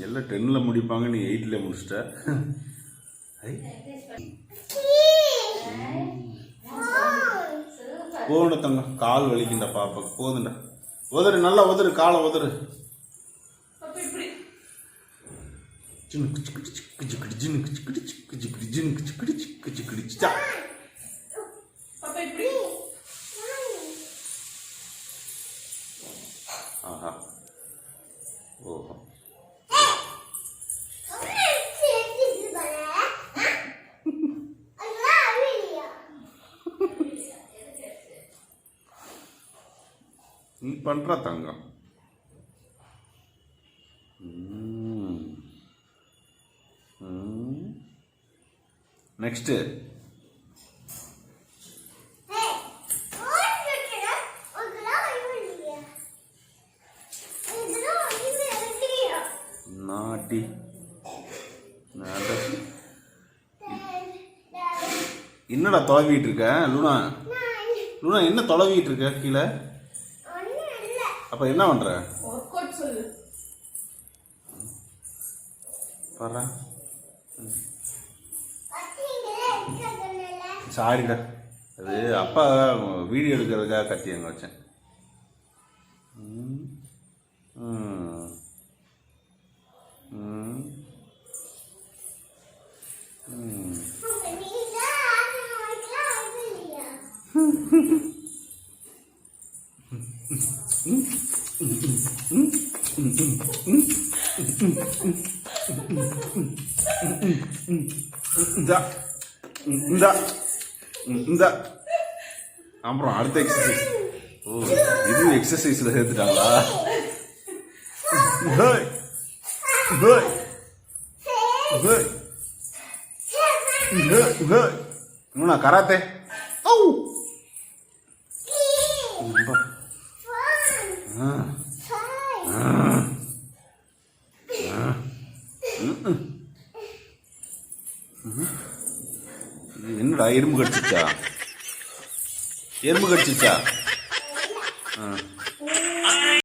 எல்லாம் 10ல் முடிப்பாங்க, நீ 8ல் முடிச்சிட்ட. போன தங்க கால் வலிக்குண்டா பாப்பாக்கு. போதுண்டா, உதறு நல்லா உதறு, காலை உதறு. ஆஹா, ஓஹோ. நீ பண்ற தங்கம். நெக்ஸ்ட் நாட்டி என்னடா தொலைவிட்டு இருக்க லூனா? லூனா என்ன தொலைவிட்டு இருக்க கீழே? அப்ப என்ன பண்ற? பாரு, சாரிடா, அது அப்பா வீடியோ எடுக்கிறதுக்காக கத்தி அங்கே வச்சேன். அப்புறம் அடுத்த எக்ஸசைஸ். ஓ, இது எக்ஸசைஸ்ல சேர்த்துட்டாங்களா? கராத்தே. என்னடா, எறும்பு கடிச்சிச்சா? எறும்பு கடிச்சிச்சா?